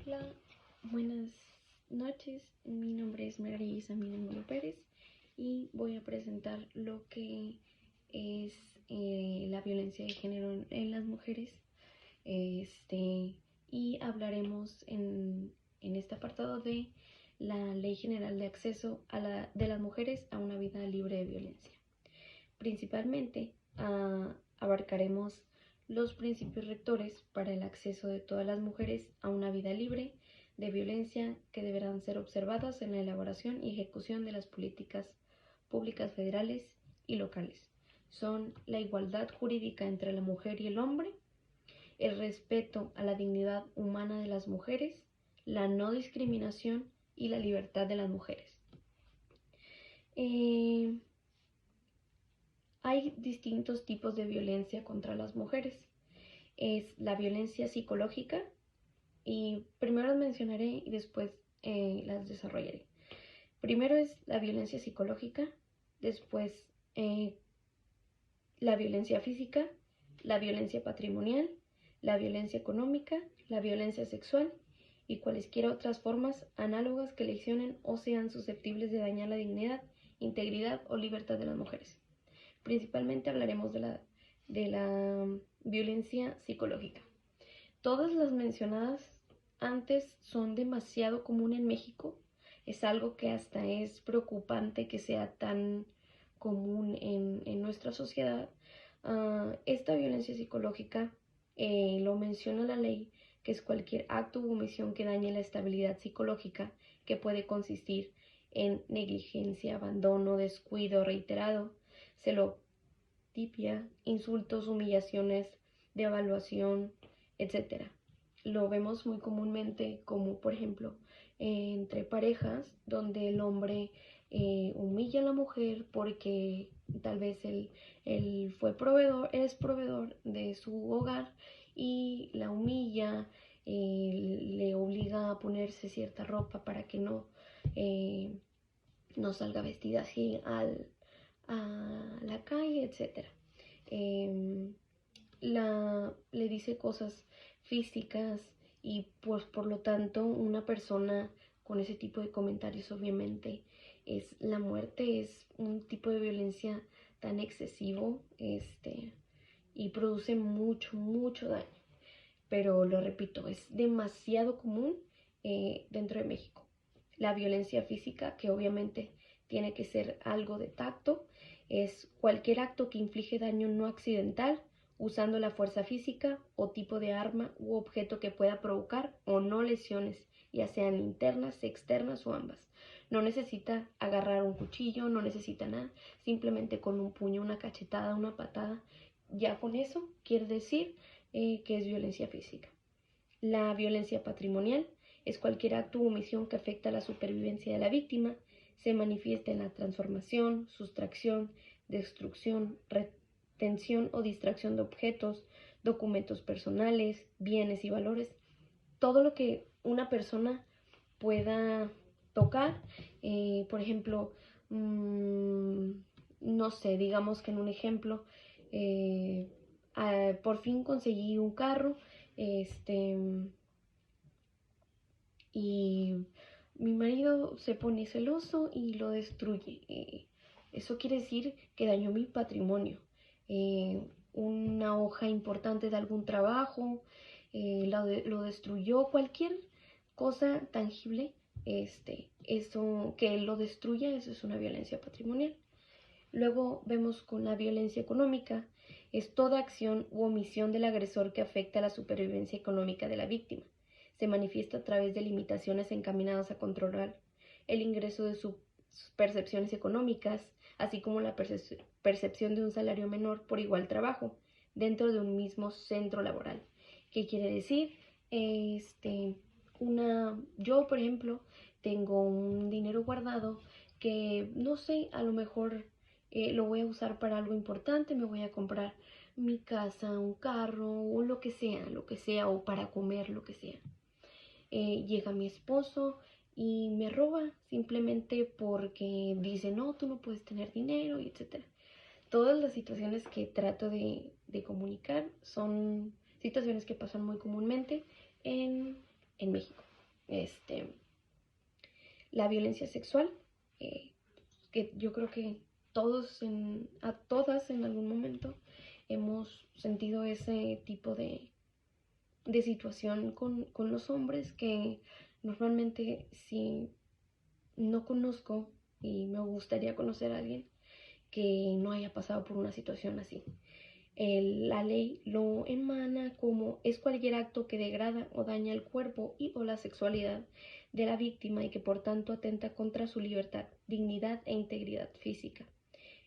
Hola, buenas noches. Mi nombre es María Isamina Muro Pérez y voy a presentar lo que es la violencia de género en las mujeres. Y hablaremos en este apartado de la Ley General de Acceso de las Mujeres a una Vida Libre de Violencia. Principalmente abarcaremos los principios rectores para el acceso de todas las mujeres a una vida libre de violencia que deberán ser observadas en la elaboración y ejecución de las políticas públicas federales y locales. Son la igualdad jurídica entre la mujer y el hombre, el respeto a la dignidad humana de las mujeres, la no discriminación y la libertad de las mujeres. Hay distintos tipos de violencia contra las mujeres. Es la violencia psicológica, y primero las mencionaré y después las desarrollaré. Primero es la violencia psicológica, después la violencia física, la violencia patrimonial, la violencia económica, la violencia sexual y cualesquiera otras formas análogas que lesionen o sean susceptibles de dañar la dignidad, integridad o libertad de las mujeres. Principalmente hablaremos de la violencia psicológica. Todas las mencionadas antes son demasiado común en México. Es algo que hasta es preocupante que sea tan común en nuestra sociedad. Esta violencia psicológica lo menciona la ley, que es cualquier acto u omisión que dañe la estabilidad psicológica, que puede consistir en negligencia, abandono, descuido reiterado, celotipia, insultos, humillaciones, devaluación, etc. Lo vemos muy comúnmente como, por ejemplo, entre parejas donde el hombre humilla a la mujer porque tal vez él es proveedor de su hogar y la humilla, le obliga a ponerse cierta ropa para que no salga vestida así a la calle, etc. Le dice cosas físicas y pues por lo tanto una persona con ese tipo de comentarios obviamente es la muerte. Es un tipo de violencia tan excesivo y produce mucho daño, pero lo repito, es demasiado común dentro de México. La violencia física, que obviamente tiene que ser algo de tacto, es cualquier acto que inflige daño no accidental usando la fuerza física o tipo de arma u objeto que pueda provocar o no lesiones, ya sean internas, externas o ambas. No necesita agarrar un cuchillo, no necesita nada, simplemente con un puño, una cachetada, una patada, ya con eso quiere decir que es violencia física. La violencia patrimonial es cualquier acto u omisión que afecta a la supervivencia de la víctima, se manifiesta en la transformación, sustracción, destrucción, retención o distracción de objetos, documentos personales, bienes y valores, todo lo que una persona pueda tocar. Por ejemplo, no sé, digamos que en un ejemplo, por fin conseguí un carro, y mi marido se pone celoso y lo destruye. Eso quiere decir que dañó mi patrimonio. Una hoja importante de algún trabajo, lo destruyó, cualquier cosa tangible, eso que él lo destruya, eso es una violencia patrimonial. Luego vemos con la violencia económica, es toda acción u omisión del agresor que afecta a la supervivencia económica de la víctima. Se manifiesta a través de limitaciones encaminadas a controlar el ingreso de sus percepciones económicas, así como la percepción de un salario menor por igual trabajo dentro de un mismo centro laboral. ¿Qué quiere decir? Yo, por ejemplo, tengo un dinero guardado que, no sé, a lo mejor lo voy a usar para algo importante, me voy a comprar mi casa, un carro o lo que sea, o para comer, lo que sea. Llega mi esposo y me roba simplemente porque dice, no, tú no puedes tener dinero, y etc. Todas las situaciones que trato de comunicar son situaciones que pasan muy comúnmente en México. la violencia sexual, que yo creo que a todas en algún momento hemos sentido ese tipo de situación con los hombres, que normalmente, si no conozco y me gustaría conocer a alguien que no haya pasado por una situación así. La ley lo emana como es cualquier acto que degrada o daña el cuerpo y o la sexualidad de la víctima y que por tanto atenta contra su libertad, dignidad e integridad física.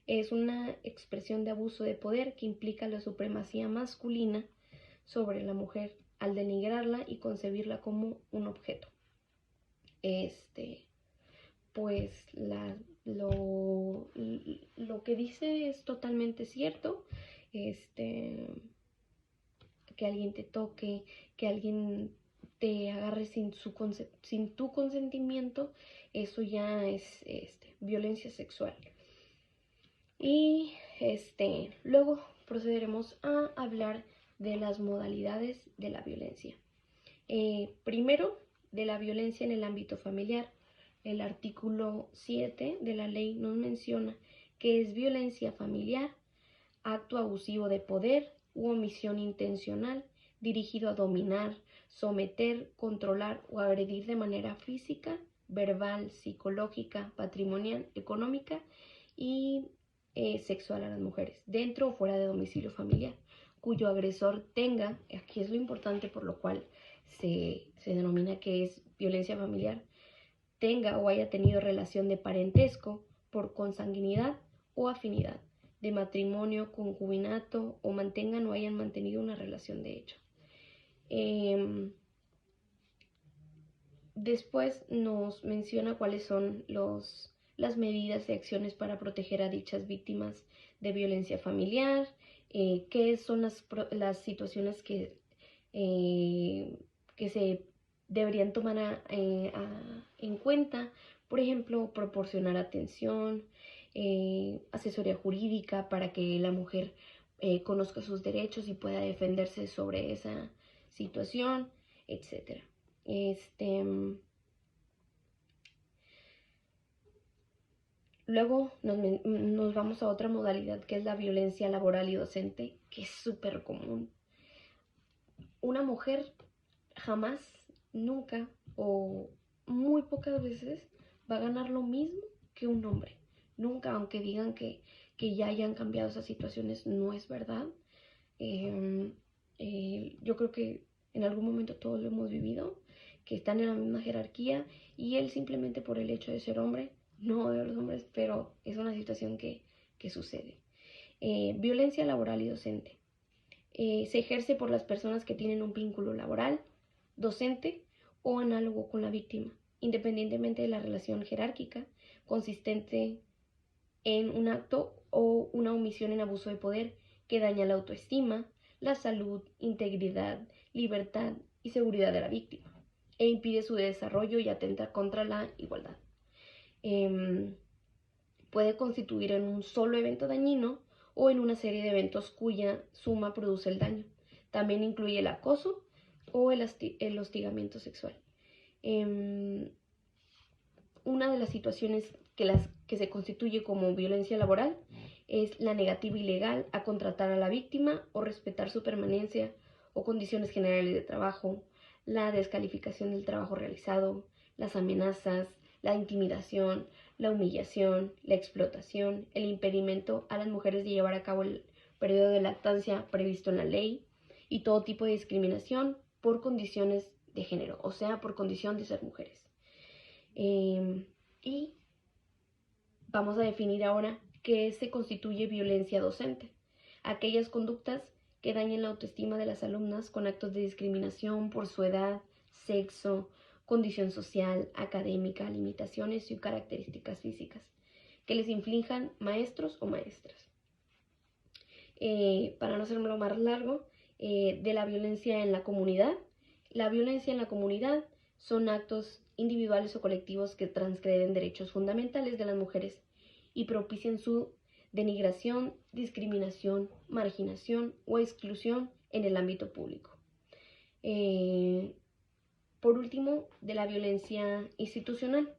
Es una expresión de abuso de poder que implica la supremacía masculina sobre la mujer al denigrarla y concebirla como un objeto. Pues lo que dice es totalmente cierto. Que alguien te toque, que alguien te agarre sin tu consentimiento, eso ya es violencia sexual. Y luego procederemos a hablar de las modalidades de la violencia. Primero, de la violencia en el ámbito familiar. El artículo 7 de la ley nos menciona que es violencia familiar, acto abusivo de poder u omisión intencional dirigido a dominar, someter, controlar o agredir de manera física, verbal, psicológica, patrimonial, económica y sexual a las mujeres, dentro o fuera de domicilio familiar, cuyo agresor tenga, aquí es lo importante por lo cual se denomina que es violencia familiar, tenga o haya tenido relación de parentesco por consanguinidad o afinidad, de matrimonio, concubinato o mantengan o hayan mantenido una relación de hecho. Después nos menciona cuáles son las medidas y acciones para proteger a dichas víctimas de violencia familiar, qué son las situaciones que se deberían tomar en cuenta. Por ejemplo, proporcionar atención, asesoría jurídica para que la mujer conozca sus derechos y pueda defenderse sobre esa situación, etc. Luego nos vamos a otra modalidad, que es la violencia laboral y docente, que es súper común. Una mujer jamás, nunca o muy pocas veces va a ganar lo mismo que un hombre. Nunca, aunque digan que ya hayan cambiado esas situaciones, no es verdad. Yo creo que en algún momento todos lo hemos vivido, que están en la misma jerarquía y él simplemente por el hecho de ser hombre, no odio a los hombres, pero es una situación que sucede. Violencia laboral y docente. Se ejerce por las personas que tienen un vínculo laboral, docente o análogo con la víctima, independientemente de la relación jerárquica, consistente en un acto o una omisión en abuso de poder que daña la autoestima, la salud, integridad, libertad y seguridad de la víctima e impide su desarrollo y atenta contra la igualdad. Puede constituir en un solo evento dañino o en una serie de eventos cuya suma produce el daño. También incluye el acoso o el hostigamiento sexual. Una de las situaciones que se constituye como violencia laboral es la negativa ilegal a contratar a la víctima o respetar su permanencia o condiciones generales de trabajo, la descalificación del trabajo realizado, las amenazas, la intimidación, la humillación, la explotación, el impedimento a las mujeres de llevar a cabo el periodo de lactancia previsto en la ley y todo tipo de discriminación por condiciones de género, o sea, por condición de ser mujeres. Y vamos a definir ahora qué se constituye violencia docente. Aquellas conductas que dañen la autoestima de las alumnas con actos de discriminación por su edad, sexo, condición social, académica, limitaciones y características físicas, que les inflijan maestros o maestras. Para no hacerlo más largo, de la violencia en la comunidad. La violencia en la comunidad son actos individuales o colectivos que transgreden derechos fundamentales de las mujeres y propician su denigración, discriminación, marginación o exclusión en el ámbito público. Por último, de la violencia institucional.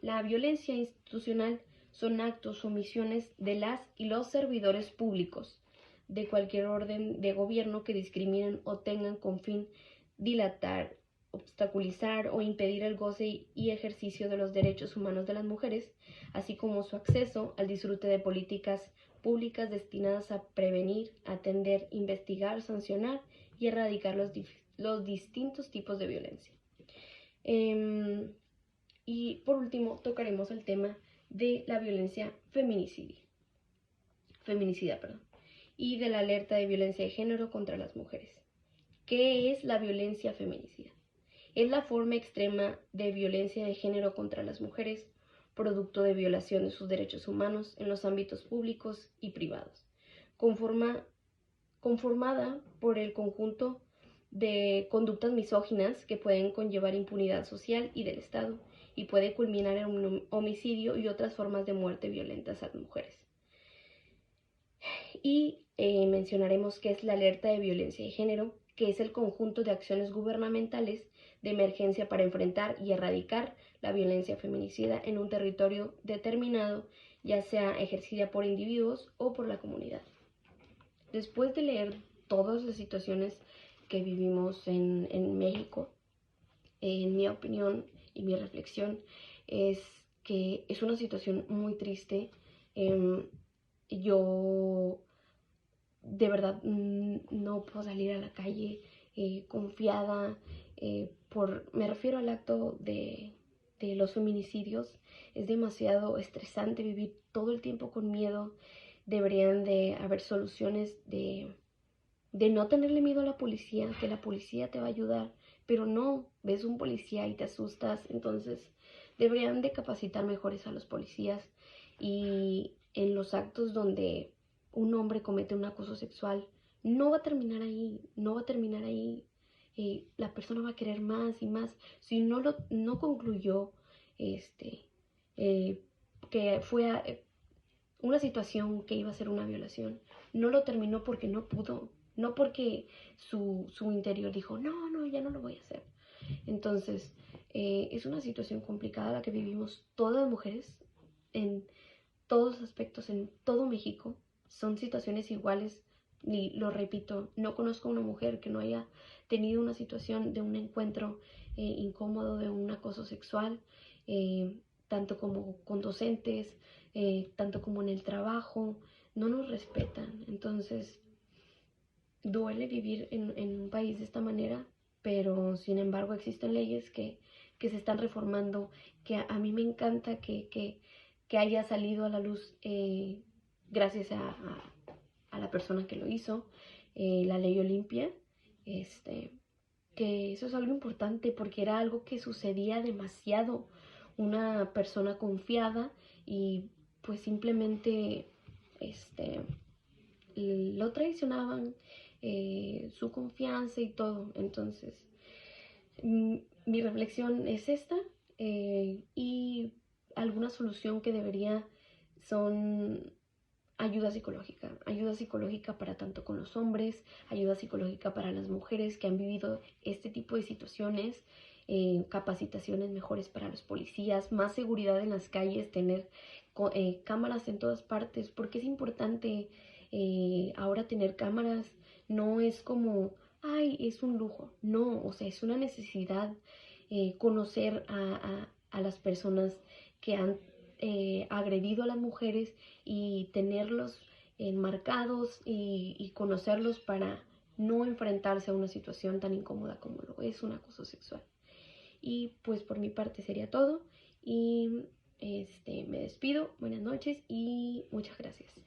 La violencia institucional son actos o omisiones de las y los servidores públicos de cualquier orden de gobierno que discriminen o tengan con fin dilatar, obstaculizar o impedir el goce y ejercicio de los derechos humanos de las mujeres, así como su acceso al disfrute de políticas públicas destinadas a prevenir, atender, investigar, sancionar y erradicar los distintos tipos de violencia. Y por último tocaremos el tema de la violencia feminicida, y de la alerta de violencia de género contra las mujeres. ¿Qué es la violencia feminicida? Es la forma extrema de violencia de género contra las mujeres, producto de violación de sus derechos humanos en los ámbitos públicos y privados, conformada por el conjunto de conductas misóginas que pueden conllevar impunidad social y del Estado, y puede culminar en un homicidio y otras formas de muerte violentas a las mujeres. Y mencionaremos qué es la alerta de violencia de género, que es el conjunto de acciones gubernamentales de emergencia para enfrentar y erradicar la violencia feminicida en un territorio determinado, ya sea ejercida por individuos o por la comunidad. Después de leer todas las situaciones que vivimos en México, en mi opinión y mi reflexión es que es una situación muy triste. Yo de verdad no puedo salir a la calle confiada, me refiero al acto de los feminicidios. Es demasiado estresante vivir todo el tiempo con miedo. Deberían de haber soluciones de no tenerle miedo a la policía, que la policía te va a ayudar, pero no, ves un policía y te asustas. Entonces deberían de capacitar mejores a los policías, y en los actos donde un hombre comete un acoso sexual, no va a terminar ahí, no va a terminar ahí. La persona va a querer más y más. Si no concluyó que fue una situación que iba a ser una violación, no lo terminó porque no pudo, no porque su interior dijo, no, ya no lo voy a hacer. Entonces, es una situación complicada la que vivimos todas las mujeres en todos los aspectos, en todo México. Son situaciones iguales, y lo repito, no conozco a una mujer que no haya tenido una situación de un encuentro incómodo, de un acoso sexual, tanto como con docentes, tanto como en el trabajo. No nos respetan. Entonces duele vivir en un país de esta manera, pero sin embargo existen leyes que se están reformando, que a mí me encanta que haya salido a la luz gracias a la persona que lo hizo, la ley Olimpia, que eso es algo importante porque era algo que sucedía demasiado. Una persona confiada y pues simplemente lo traicionaban, su confianza y todo. Entonces mi reflexión es esta, y alguna solución que debería son ayuda psicológica para tanto con los hombres, ayuda psicológica para las mujeres que han vivido este tipo de situaciones, capacitaciones mejores para los policías, más seguridad en las calles, tener cámaras en todas partes, porque es importante ahora tener cámaras. No es como, ay, es un lujo, no, o sea, es una necesidad conocer a las personas que han agredido a las mujeres y tenerlos enmarcados y conocerlos para no enfrentarse a una situación tan incómoda como lo es un acoso sexual. Y pues por mi parte sería todo, y me despido. Buenas noches y muchas gracias.